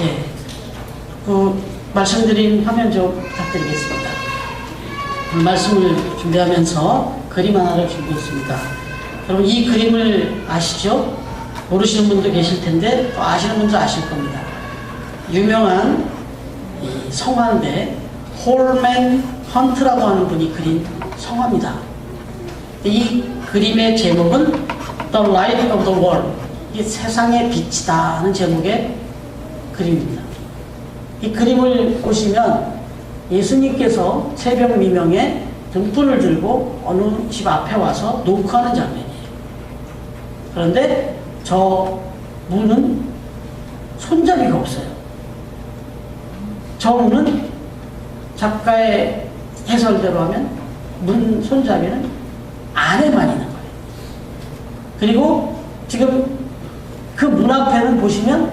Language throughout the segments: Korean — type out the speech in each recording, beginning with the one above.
예, 그 말씀드린 화면 좀 부탁드리겠습니다. 말씀을 준비하면서 그림 하나를 준비했습니다. 여러분 이 그림을 아시죠? 모르시는 분도 계실 텐데 또 아시는 분도 아실 겁니다. 유명한 이 성화인데 홀맨 헌트라고 하는 분이 그린 성화입니다. 이 그림의 제목은 The Light of the World, 이 세상의 빛이다 하는 제목의 그림입니다. 이 그림을 보시면 예수님께서 새벽 미명에 등불을 들고 어느 집 앞에 와서 노크하는 장면이에요. 그런데 저 문은 손잡이가 없어요. 저 문은 작가의 해설대로 하면 문 손잡이는 안에만 있는 거예요. 그리고 지금 그 문 앞에는 보시면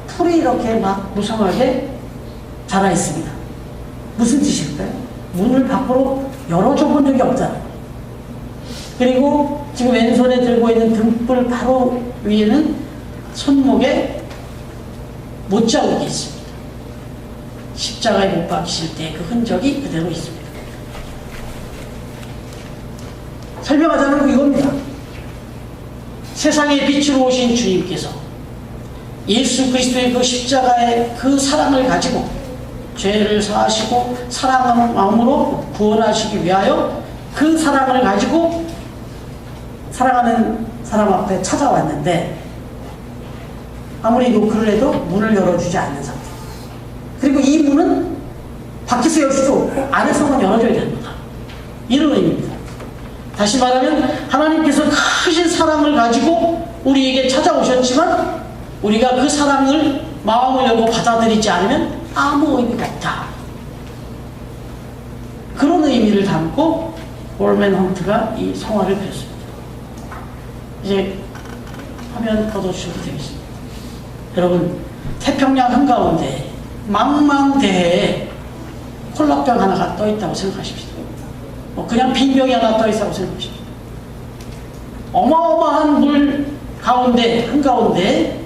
풀이 이렇게 막 무성하게 자라 있습니다. 무슨 뜻일까요? 문을 밖으로 열어줘 본 적이 없잖아요. 그리고 지금 왼손에 들고 있는 등불 바로 위에는 손목에 못자국이 있습니다. 십자가에 못 박히실 때 그 흔적이 그대로 있습니다. 설명하자면 건 이겁니다. 세상의 빛으로 오신 주님께서 예수 그리스도의 그 십자가의 그 사랑을 가지고 죄를 사하시고 사랑하는 마음으로 구원하시기 위하여 그 사랑을 가지고 사랑하는 사람 앞에 찾아왔는데 아무리 노크를 해도 문을 열어주지 않는 상태. 그리고 이 문은 밖에서 열 수도 없고 안에서만 열어줘야 됩니다. 이런 의미입니다. 다시 말하면 하나님께서 크신 사랑을 가지고 우리에게 찾아오셨지만 우리가 그 사랑을 마음을 열고 받아들이지 않으면 아무 의미가 없다. 그런 의미를 담고 홀맨 헌트가 이 성화를 그렸습니다. 이제 화면 걷어주셔도 되겠습니다. 여러분 태평양 한가운데 망망대해에 콜라병 하나가 떠있다고 생각하십시오. 그냥 빈 병이 하나 떠있다고 생각하십시오. 어마어마한 물 가운데 한가운데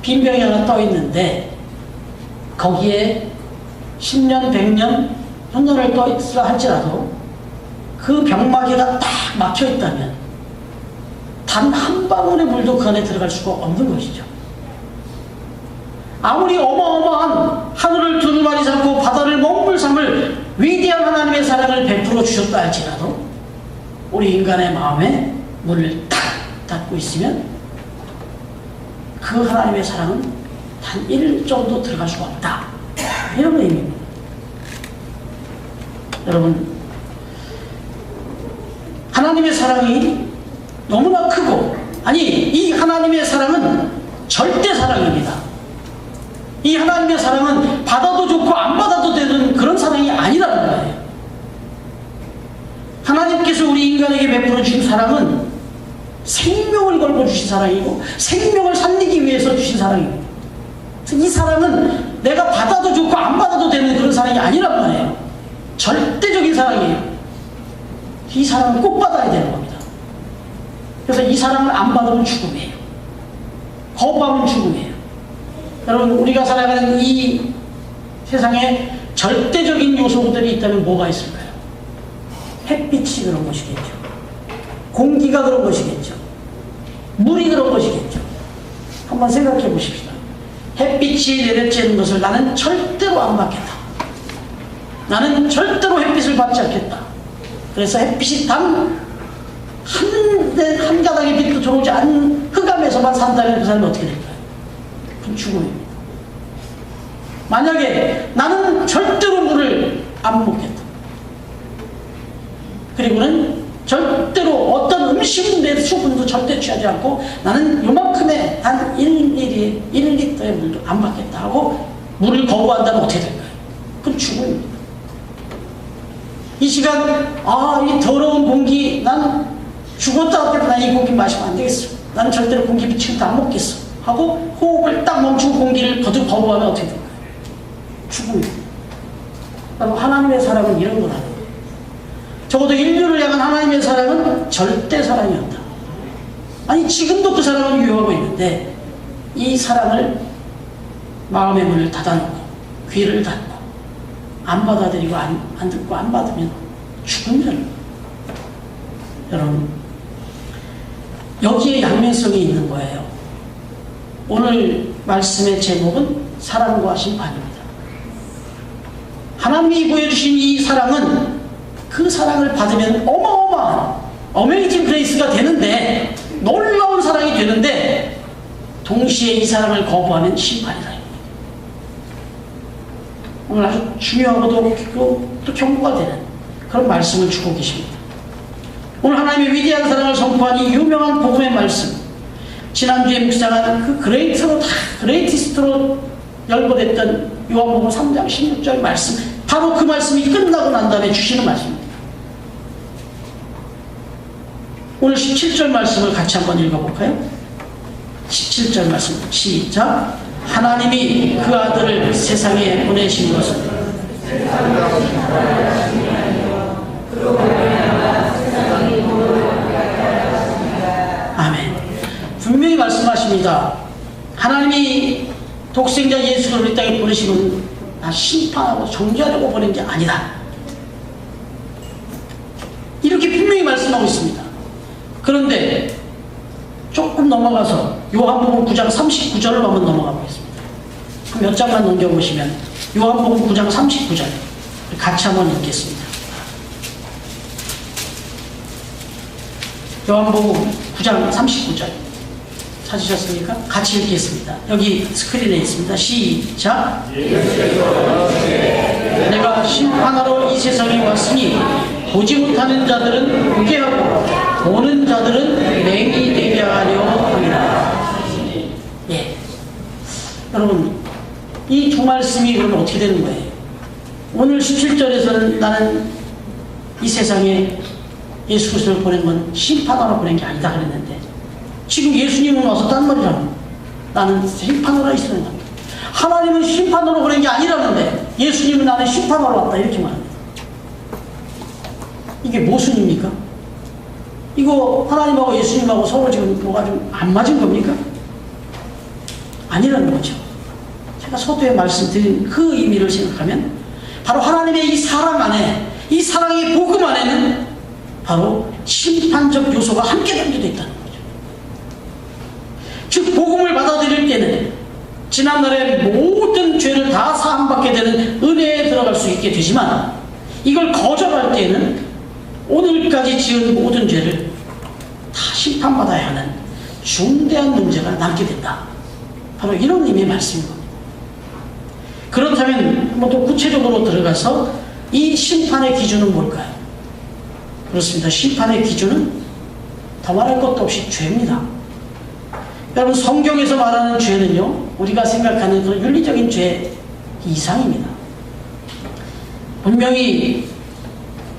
빈 병이 하나 떠있는데 거기에 10년, 100년, 1000년을 떠있으라 할지라도 그 병마개가 딱 막혀있다면 단 한 방울의 물도 그 안에 들어갈 수가 없는 것이죠. 아무리 어마어마한 하늘을 두루마리 삼고 바다를 먹물 삼을 위대한 하나님의 사랑을 베풀어 주셨다 할지라도 우리 인간의 마음에 문을 딱 닫고 있으면 그 하나님의 사랑은 단 1점도 들어갈 수가 없다. 이런 의미입니다. 여러분 하나님의 사랑이 너무나 크고 아니 이 하나님의 사랑은 절대 사랑입니다. 이 하나님의 사랑은 받아도 좋고 안 받아도 되는 그런 사랑이 아니라는 거예요. 하나님께서 우리 인간에게 베풀어 주신 사랑은 생명을 걸고 주신 사랑이고 생명을 살리기 위해서 주신 사랑입니다. 이 사랑은 내가 받아도 좋고 안 받아도 되는 그런 사랑이 아니란 말이에요. 절대적인 사랑이에요. 이 사랑은 꼭 받아야 되는 겁니다. 그래서 이 사랑을 안 받으면 죽음이에요. 거부하면 죽음이에요. 여러분 우리가 살아가는 이 세상에 절대적인 요소들이 있다면 뭐가 있을까요? 햇빛이 그런 것이겠죠. 공기가 그런 것이겠죠. 물이 그런 것이겠죠. 한번 생각해 보십시다. 햇빛이 내려쬐는 것을 나는 절대로 안 받겠다. 나는 절대로 햇빛을 받지 않겠다. 그래서 햇빛이 단 한 가닥의 빛도 들어오지 않은 흑암에서만 산다면 그 사람이 어떻게 될까요? 그건 죽음입니다. 만약에 나는 절대로 물을 안 먹겠다. 그리고는 절대로 어떤 음식의 수분도 절대 취하지 않고 나는 요만큼의 한 1리터의 물도 안 받겠다 하고 물을 거부한다면 어떻게 될까요? 그건 죽음입니다. 이 시간 이 더러운 공기 난 죽었다 하더라도 난 이 공기 마시면 안 되겠어. 난 절대로 공기 비치는 안 먹겠어 하고 호흡을 딱 멈추고 공기를 거듭 거부하면 어떻게 될까요? 죽음입니다. 하나님의 사랑은 이런 거라는 거예요. 적어도 인류를 향한 하나님의 사랑은 절대 사랑이었다. 아니 지금도 그 사랑을 유효하고 있는데 이 사랑을 마음의 문을 닫아놓고 귀를 닫고 안 받아들이고 안 듣고 안 받으면 죽으면, 여러분 여기에 양면성이 있는 거예요. 오늘 말씀의 제목은 사랑과 심판입니다. 하나님이 보여주신 이 사랑은 그 사랑을 받으면 어마어마한 어메이징 그레이스가 되는데, 놀라운 사랑이 되는데, 동시에 이 사랑을 거부하면 심판이다. 오늘 아주 중요하고도 또 경고가 되는 그런 말씀을 주고 계십니다. 오늘 하나님의 위대한 사랑을 선포한 이 유명한 복음의 말씀, 지난주에 묵상한 그 그레이티스트로 열거됐던 요한복음 3장 16절 말씀, 바로 그 말씀이 끝나고 난 다음에 주시는 말씀입니다. 오늘 17절 말씀을 같이 한번 읽어볼까요? 17절 말씀 시작. 하나님이 그 아들을 세상에 보내신 것은 아멘. 분명히 말씀하십니다. 하나님이 독생자 예수를 우리 땅에 보내시면 심판하고 정죄하려고 보낸 게 아니다, 이렇게 분명히 말씀하고 있습니다. 그런데 조금 넘어가서 요한복음 9장 39절을 한번 넘어가 보겠습니다. 몇 장만 넘겨보시면 요한복음 9장 39절 같이 한번 읽겠습니다. 요한복음 9장 39절 찾으셨습니까? 같이 읽겠습니다. 여기 스크린에 있습니다. 시작. 내가 심판하러 이 세상에 왔으니 보지 못하는 자들은 보게 하고 보는 자들은 맹이 되게 하려 합니다. 예. 여러분, 이 두 말씀이 그러면 어떻게 되는 거예요? 오늘 17절에서는 나는 이 세상에 예수 그리스도를 보낸 건 심판하러 보낸 게 아니다 그랬는데, 지금 예수님은 와서 딴 말이라고, 나는 심판하러 있었는 겁니다. 하나님은 심판하러 보낸 게 아니라는데 예수님은 나는 심판하러 왔다, 이렇게 말합니다. 이게 모순입니까? 이거 하나님하고 예수님하고 서로 지금 뭐가 좀 안 맞은 겁니까? 아니라는 거죠. 제가 서두에 말씀드린 그 의미를 생각하면 바로 하나님의 이 사랑 안에, 이 사랑의 복음 안에는 바로 심판적 요소가 함께 담겨져 있다는 거죠. 즉 복음을 받아들일 때는 지난날의 모든 죄를 다 사함받게 되는 은혜에 들어갈 수 있게 되지만, 이걸 거절할 때는 오늘까지 지은 모든 죄를 다 심판받아야 하는 중대한 문제가 남게 된다. 바로 이런 의미의 말씀인 겁니다. 그렇다면 한번 더 구체적으로 들어가서 이 심판의 기준은 뭘까요? 그렇습니다. 심판의 기준은 더 말할 것도 없이 죄입니다. 여러분, 성경에서 말하는 죄는요, 우리가 생각하는 그 윤리적인 죄 이상입니다. 분명히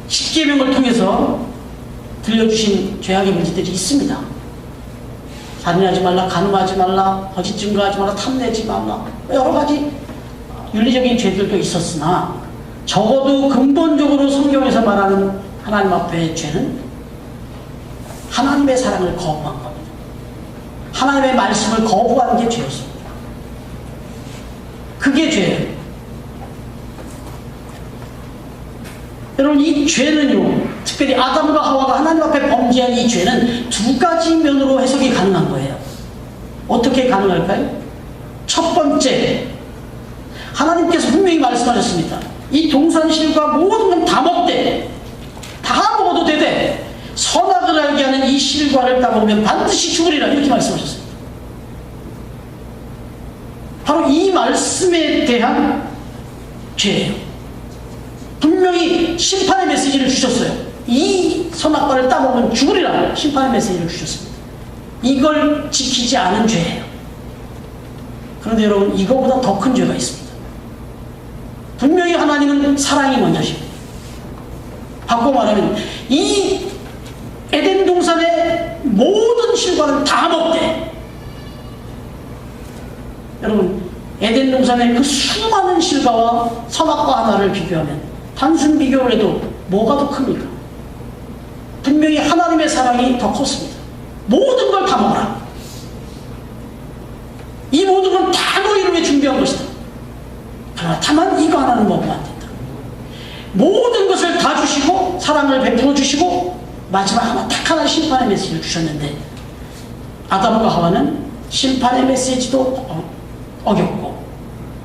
십계명을 통해서 들려주신 죄악의 문제들이 있습니다. 살인하지 말라, 간음하지 말라, 거짓 증거하지 말라, 탐내지 말라, 여러 가지 윤리적인 죄들도 있었으나, 적어도 근본적으로 성경에서 말하는 하나님 앞에의 죄는 하나님의 사랑을 거부한 겁니다. 하나님의 말씀을 거부한 게 죄였습니다. 그게 죄예요. 여러분, 이 죄는요, 특별히 아담과 하와가 하나님 앞에 범죄한 이 죄는 두 가지 면으로 해석이 가능한 거예요. 어떻게 가능할까요? 첫 번째, 하나님께서 분명히 말씀하셨습니다. 이 동산실과 모든 건 다 먹되, 다 먹어도 되되, 선악을 알게 하는 이 실과를 따먹으면 반드시 죽으리라, 이렇게 말씀하셨습니다. 바로 이 말씀에 대한 죄예요. 분명히 심판의 메시지를 주셨어요. 이 선악과를 따먹으면 죽으리라, 심판의 메시지를 주셨습니다. 이걸 지키지 않은 죄예요. 그런데 여러분, 이거보다 더 큰 죄가 있습니다. 분명히 하나님은 사랑이 먼저십니다. 바꿔 말하면 이 에덴 동산의 모든 실과를 다 먹되, 여러분, 에덴 동산의 그 수많은 실과와 선악과 하나를 비교하면, 단순 비교를 해도 뭐가 더 큽니까? 분명히 하나님의 사랑이 더 컸습니다. 모든 걸 다 먹어라. 이 모든 건 다 너희를 위해 준비한 것이다. 그러나 다만 이거 하나는 먹으면 안 된다. 모든 것을 다 주시고 사랑을 베풀어 주시고 마지막 하나 딱 하나 심판의 메시지를 주셨는데 아담과 하와는 심판의 메시지도 어겼고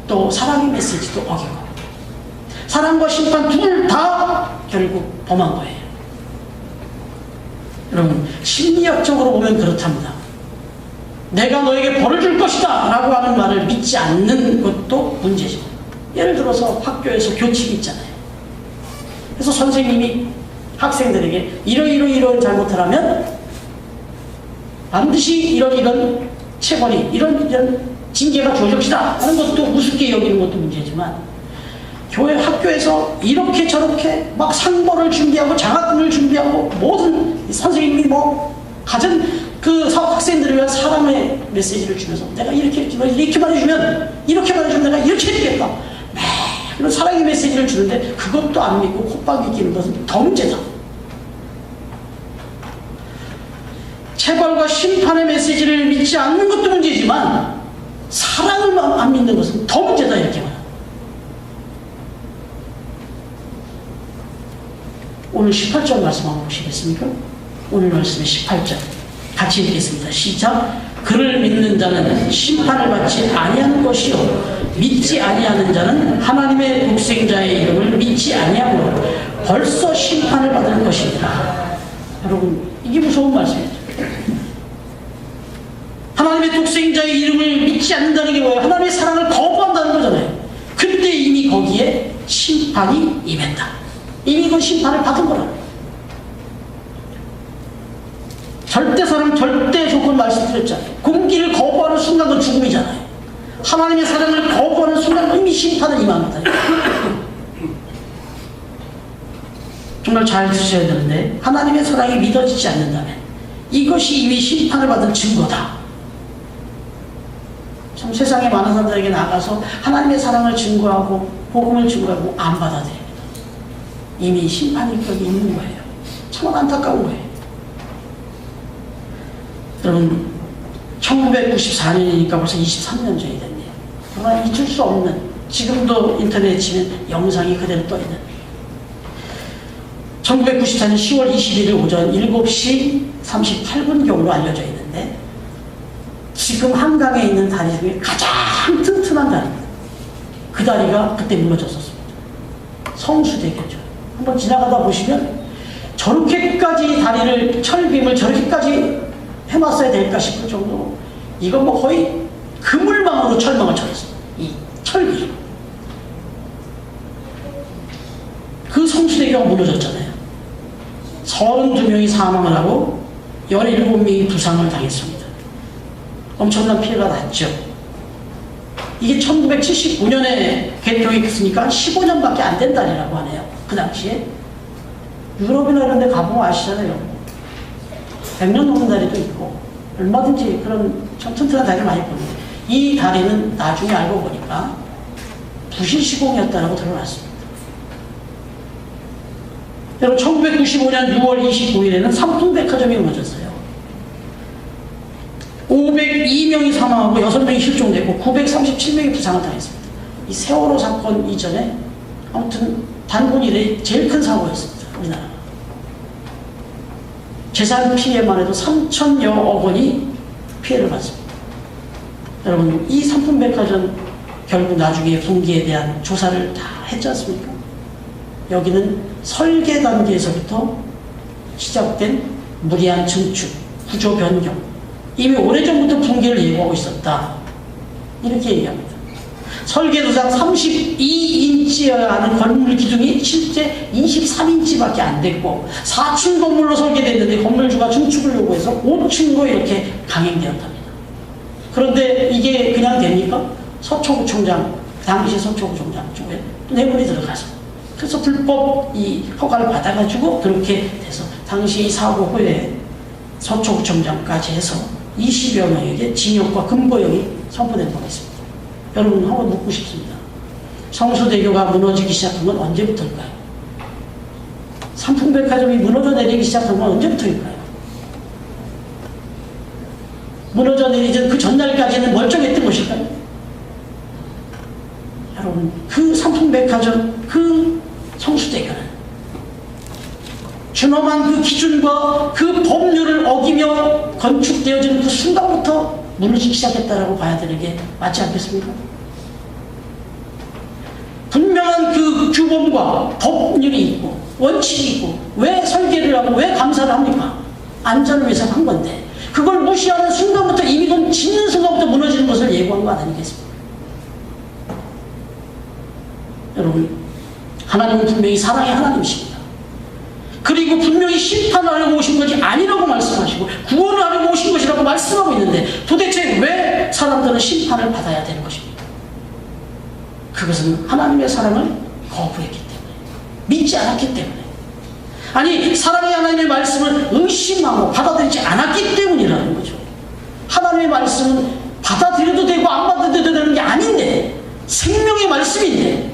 또 사랑의 메시지도 어기고 사랑과 심판 둘 다 결국 범한 거예요. 여러분 심리학적으로 보면 그렇답니다. 내가 너에게 벌을 줄 것이다 라고 하는 말을 믿지 않는 것도 문제죠. 예를 들어서 학교에서 교칙이 있잖아요. 그래서 선생님이 학생들에게 이런 잘못을 하면 반드시 이런 체벌이 이런 징계가 주어질 것이다 하는 것도 우습게 여기는 것도 문제지만 교회 학교에서 이렇게 저렇게 막 상벌을 준비하고 장학금을 준비하고 모든 선생님이 가진 그 학생들을 위한 사랑의 메시지를 주면서 내가 이렇게 말해주면 내가 이렇게 해주겠다 그런 사랑의 메시지를 주는데 그것도 안 믿고 콧방귀 끼는 것은 더 문제다. 체벌과 심판의 메시지를 믿지 않는 것도 문제지만 사랑을 안 믿는 것은 더 문제다 이렇게 말합니다. 오늘 18절 말씀 한번 보시겠습니까? 오늘 말씀의 18절 같이 읽겠습니다. 시작. 그를 믿는 자는 심판을 받지 아니하는 것이요 믿지 아니하는 자는 하나님의 독생자의 이름을 믿지 아니하므로 벌써 심판을 받을 것입니다. 여러분 이게 무서운 말씀이죠. 하나님의 독생자의 이름을 믿지 않는다는 게 뭐예요? 하나님의 사랑을 거부한다는 거잖아요. 그때 이미 거기에 심판이 임했다. 이미 그 심판을 받은 거라. 절대 사랑, 절대 조건 말씀드렸잖아요. 공기를 거부하는 순간은 죽음이잖아요. 하나님의 사랑을 거부하는 순간 이미 심판은 임합니다. 정말 잘 드셔야 되는데 하나님의 사랑이 믿어지지 않는다면 이것이 이미 심판을 받은 증거다. 참 세상에 많은 사람들에게 나가서 하나님의 사랑을 증거하고 복음을 증거하고 안 받아들입니다. 이미 심판이 거기 있는 거예요. 참 안타까운 거예요. 여러분 1994년이니까 벌써 23년 전이 됐네요. 정말 잊을 수 없는 지금도 인터넷에 치면 영상이 그대로 떠있는 1994년 10월 21일 오전 7시 38분경으로 알려져 있는데 지금 한강에 있는 다리 중에 가장 튼튼한 다리입니다. 그 다리가 그때 무너졌었습니다. 성수대교죠. 한번 지나가다 보시면 저렇게까지 다리를 철빔을 저렇게까지 해놨어야 될까 싶을 정도로 이건 거의 그물망으로 철망을 쳐놨어요. 이 철비. 그 성수대교가 무너졌잖아요. 32명이 사망을 하고 17명이 부상을 당했습니다. 엄청난 피해가 났죠. 이게 1979년에 개통이 됐으니까 15년밖에 안 된 다리라고 하네요. 그 당시에. 유럽이나 이런 데 가보면 아시잖아요. 100년 넘는 다리도 있고 얼마든지 그런 튼튼한 다리를 많이 보는데 이 다리는 나중에 알고 보니까 부실 시공이었다고 드러났습니다. 여러분 1995년 6월 29일에는 삼풍백화점이 무너졌어요. 502명이 사망하고 6명이 실종되고 937명이 부상을 당했습니다. 이 세월호 사건 이전에 아무튼 단군 이래 제일 큰 사고였습니다. 우리나라. 재산 피해만 해도 3천여억 원이 피해를 받습니다. 여러분 이 삼풍백화점 결국 나중에 분기에 대한 조사를 다 했지 않습니까? 여기는 설계 단계에서부터 시작된 무리한 증축, 구조 변경 이미 오래전부터 붕괴를 예고하고 있었다. 이렇게 얘기합니다. 설계도상 32인치여야 하는 건물 기둥이 실제 23인치밖에 안 됐고 4층 건물로 설계됐는데 건물주가 증축을 요구해서 5층으로 이렇게 강행되었답니다. 그런데 이게 그냥 됩니까? 서초구청장, 당시 서초구청장 쪽에 뇌물이 들어가서 그래서 불법 이 허가를 받아가지고 그렇게 돼서 당시 사고 후에 서초구청장까지 해서 20여 명에게 징역과 금고형이 선포된 바가 있습니다. 여러분 한번 묻고 싶습니다. 성수대교가 무너지기 시작한 건 언제부터일까요? 삼풍백화점이 무너져 내리기 시작한 건 언제부터일까요? 무너져 내리던 그 전날까지는 멀쩡했던 것일까요? 여러분 그 3,100가정 그 성수대교는 준엄한 그 기준과 그 법률을 어기며 건축되어지는 그 순간부터 무너지기 시작했다라고 봐야 되는 게 맞지 않겠습니까? 분명한 그 규범과 법률이 있고 원칙이 있고 왜 설계를 하고 왜 감사를 합니까? 안전을 위해서 한 건데 그걸 무시하는 순간부터 이미 건 짓는 순간부터 무너지는 것을 예고한 거 아니겠습니까? 여러분, 하나님은 분명히 사랑의 하나님이십니다. 그리고 분명히 심판을 하려고 오신 것이 아니라고 말씀하시고 구원을 하려고 오신 것이라고 말씀하고 있는데 도대체 왜 사람들은 심판을 받아야 되는 것입니까? 그것은 하나님의 사랑을 거부했기 때문에, 믿지 않았기 때문에, 아니 사랑의 하나님의 말씀을 의심하고 받아들이지 않았기 때문이라는 거죠. 하나님의 말씀은 받아들여도 되고 안 받아들여도 되는 게 아닌데 생명의 말씀인데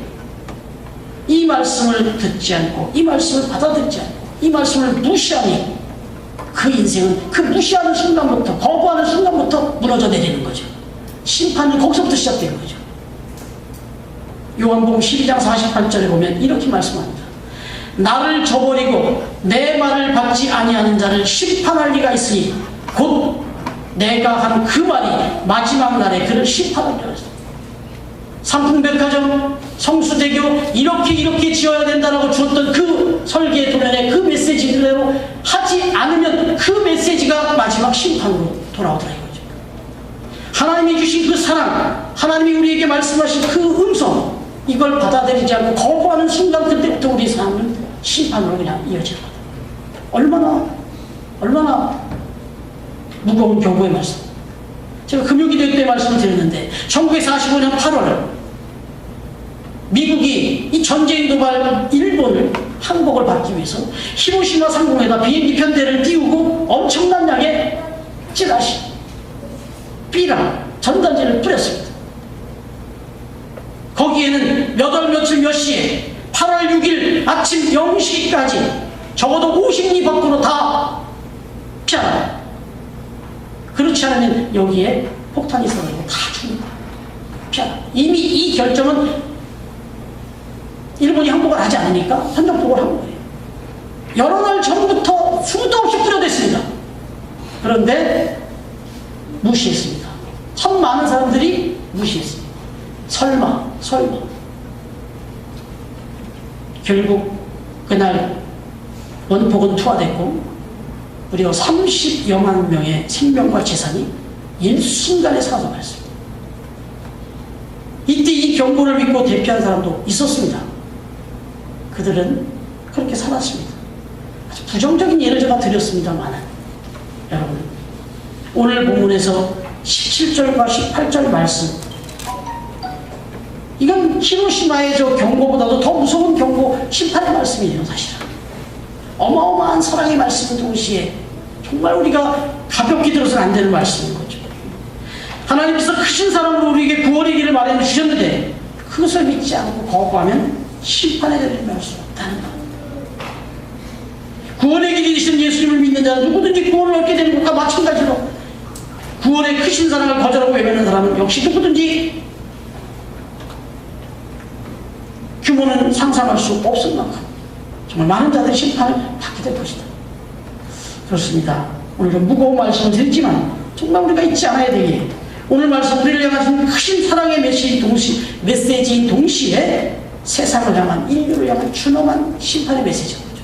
이 말씀을 듣지 않고 이 말씀을 받아들이지 않고 이 말씀을 무시하니 그 인생은 그 무시하는 순간부터 거부하는 순간부터 무너져 내리는 거죠. 심판은 거기서부터 시작되는 거죠. 요한복음 12장 48절에 보면 이렇게 말씀합니다. 나를 저버리고 내 말을 받지 아니하는 자를 심판할 리가 있으니 곧 내가 한 그 말이 마지막 날에 그를 심판하리라 했습니다. 삼풍백화점, 성수대교 이렇게 지어야 된다라고 주었던 그 설계 도면에 그 메시지대로 하지 않으면 그 메시지가 마지막 심판으로 돌아오더라 이거죠. 하나님이 주신 그 사랑, 하나님이 우리에게 말씀하신 그 음성, 이걸 받아들이지 않고 거부하는 순간 그때부터 우리 삶은 심판으로 그냥 이어지는 거다. 얼마나 무거운 경고의 말씀. 제가 금요기도 때 말씀을 드렸는데 1945년 8월 미국이 이 전쟁 도발 일본을 항복을 받기 위해서 히로시마 상공에다 비행기 편대를 띄우고 엄청난 양의 찌라시, 삐라, 전단지를 뿌렸습니다. 거기에는 몇 월 며칠 몇 시에 8월 6일 아침 0시까지 적어도 50리 밖으로 다 피하라. 그렇지 않으면 여기에 폭탄이 쏟아지고 다 죽는다. 피하라. 이미 이 결정은 일본이 항복을 하지 않으니까 선전포고를 한 거예요. 여러 날 전부터 수도 없이 뿌려댔습니다. 그런데 무시했습니다. 참 많은 사람들이 무시했습니다. 설마 결국 그날 원폭은 투하됐고 무려 30여만 명의 생명과 재산이 일순간에 사라져버렸습니다. 이때 이 경고를 믿고 대피한 사람도 있었습니다. 그들은 그렇게 살았습니다. 아주 부정적인 예를 제가 드렸습니다만 여러분 오늘 본문에서 17절과 18절 말씀 이건 히로시마의 저 경고보다도 더 무서운 경고 심판의 말씀이에요. 사실은 어마어마한 사랑의 말씀은 동시에 정말 우리가 가볍게 들어서는 안 되는 말씀인 거죠. 하나님께서 크신 사랑으로 우리에게 구원의 길을 마련해 주셨는데 그것을 믿지 않고 거부하면 심판의 자리를 면할 수 없다는 것. 구원의 길이신 예수님을 믿는 자는 누구든지 구원을 얻게 되는 것과 마찬가지로 구원의 크신 사랑을 거절하고 외면하는 사람은 역시 누구든지 규모는 상상할 수 없을 만큼 정말 많은 자들이 심판을 받게 될 것이다. 그렇습니다. 오늘은 무거운 말씀을 드리지만 정말 우리가 잊지 않아야 되기에 오늘 말씀 우리를 향한 크신 사랑의 메시지인 동시에 세상을 향한 인류를 향한 준엄한 심판의 메시지인 거죠.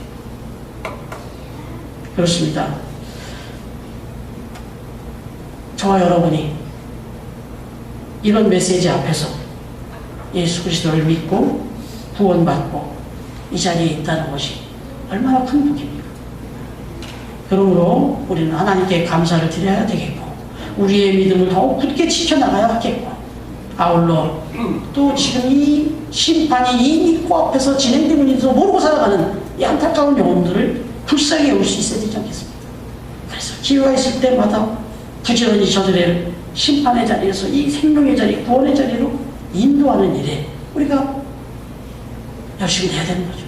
그렇습니다. 저와 여러분이 이런 메시지 앞에서 예수 그리스도를 믿고 구원받고 이 자리에 있다는 것이 얼마나 큰 복입니까? 그러므로 우리는 하나님께 감사를 드려야 되겠고 우리의 믿음을 더욱 굳게 지켜나가야 하겠고 아울러 또 지금 이 심판이 이미 코앞에서 진행되고 있는지도 모르고 살아가는 이 안타까운 영혼들을 불쌍히 여길 수 있어야 되지 않겠습니까? 그래서 기회가 있을 때마다 부지런히 저들의 심판의 자리에서 이 생명의 자리, 구원의 자리로 인도하는 일에 우리가 열심히 해야 되는 거죠.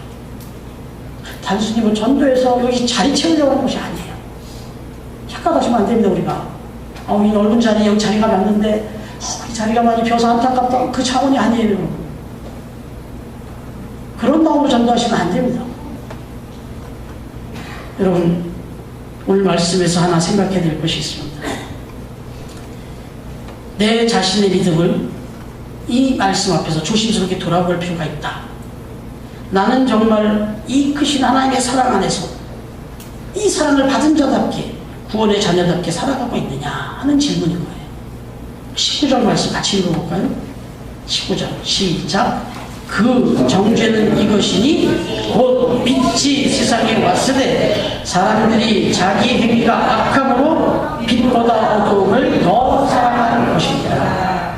단순히 뭐 전도해서 여기 자리 채우려고 하는 것이 아니에요. 착각하시면 안 됩니다. 우리가 이 넓은 자리에 여기 자리가 많는데 이 자리가 많이 비어서 안타깝다 그 차원이 아니에요. 그런 마음으로 전도하시면 안 됩니다. 여러분, 오늘 말씀에서 하나 생각해야 될 것이 있습니다. 내 자신의 믿음을 이 말씀 앞에서 조심스럽게 돌아볼 필요가 있다. 나는 정말 이 크신 하나님의 사랑 안에서 이 사랑을 받은 자답게, 구원의 자녀답게 살아가고 있느냐 하는 질문인 거예요. 19절 말씀 같이 읽어볼까요? 19절 시작. 그 정죄는 이것이니 곧 빛이 세상에 왔으되 사람들이 자기 행위가 악함으로 빛보다 어두움을 더 사랑하는 것입니다.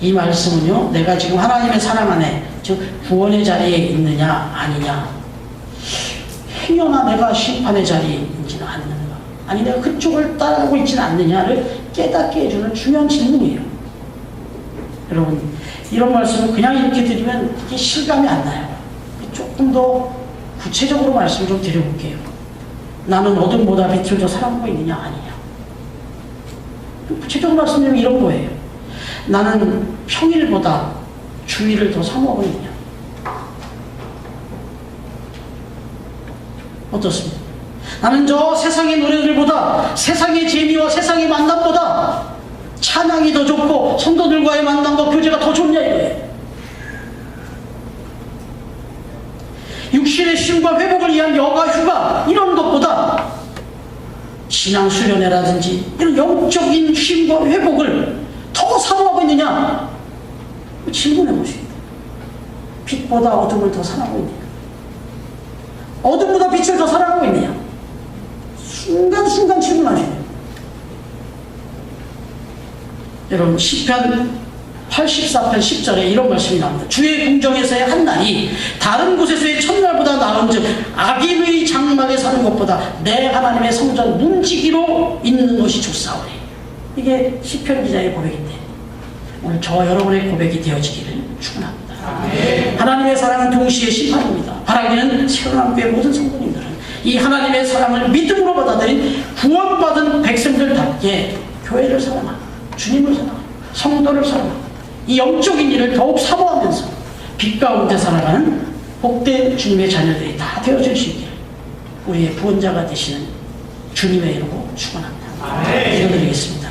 이 말씀은요, 내가 지금 하나님의 사랑 안에, 즉 구원의 자리에 있느냐 아니냐, 행여나 내가 심판의 자리에 있지는 않는가, 아니 내가 그쪽을 따라가고 있지는 않느냐를 깨닫게 해주는 중요한 질문이에요. 여러분, 이런 말씀을 그냥 이렇게 드리면 이게 실감이 안 나요. 조금 더 구체적으로 말씀 좀 드려볼게요. 나는 어둠보다 빛을 더 사랑하고 있느냐 아니냐. 구체적으로 말씀드리면 이런 거예요. 나는 평일보다 주일을 더 사모하고 있느냐. 어떻습니까? 나는 저 세상의 노래들보다, 세상의 재미와 세상의 만남보다 찬양이 더 좋고 성도들과의 만남과 교제가 더 좋냐 이거예요. 육신의 쉼과 회복을 위한 여가 휴가 이런 것보다 신앙 수련회라든지 이런 영적인 쉼과 회복을 더 사모하고 있느냐, 질문해 보십니다. 빛보다 어둠을 더 사랑하고 있느냐, 어둠보다 빛을 더 사랑하고 있느냐, 순간순간 질문하셔요. 여러분, 시편 84편 10절에 이런 말씀이 나옵니다. 주의 궁정에서의 한 날이 다른 곳에서의 첫날보다 나은즉 악인의 장막에 사는 것보다 내 하나님의 성전 문지기로 있는 것이 좋사오니. 이게 시편 기자의 고백인데 오늘 저와 여러분의 고백이 되어지기를 축원합니다. 하나님의 사랑은 동시에 심판입니다. 바라기는 새로남교의 모든 성도님들은 이 하나님의 사랑을 믿음으로 받아들인 구원받은 백성들답게 교회를 사랑하고 주님을 사랑하고 성도를 사랑하고 이 영적인 일을 더욱 사모하면서 빛 가운데 살아가는 복된 주님의 자녀들이 다 되어질 수 있기를 우리의 구원자가 되시는 주님의 이름으로 축원합니다. 기도드리겠습니다.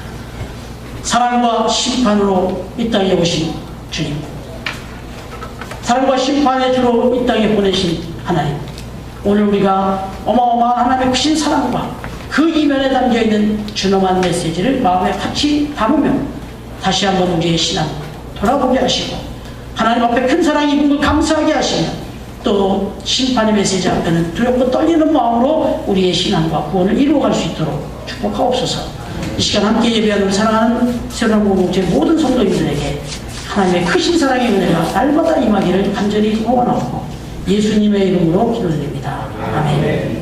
사랑과 심판으로 이 땅에 오신 주님, 사랑과 심판의 주로 이 땅에 보내신 하나님, 오늘 우리가 어마어마한 하나님의 크신 사랑과 그 이면에 담겨있는 준엄한 메시지를 마음에 같이 담으며 다시 한번 우리의 신앙 돌아보게 하시고 하나님 앞에 큰 사랑 입은 걸 감사하게 하시며 또 심판의 메시지 앞에는 두렵고 떨리는 마음으로 우리의 신앙과 구원을 이루어갈 수 있도록 축복하옵소서. 이 시간 함께 예배하는 사랑하는 새로남공동체 모든 성도님들에게 하나님의 크신 사랑의 은혜가 날마다 임하기를 간절히 소원하고 예수님의 이름으로 기도드립니다. 아멘.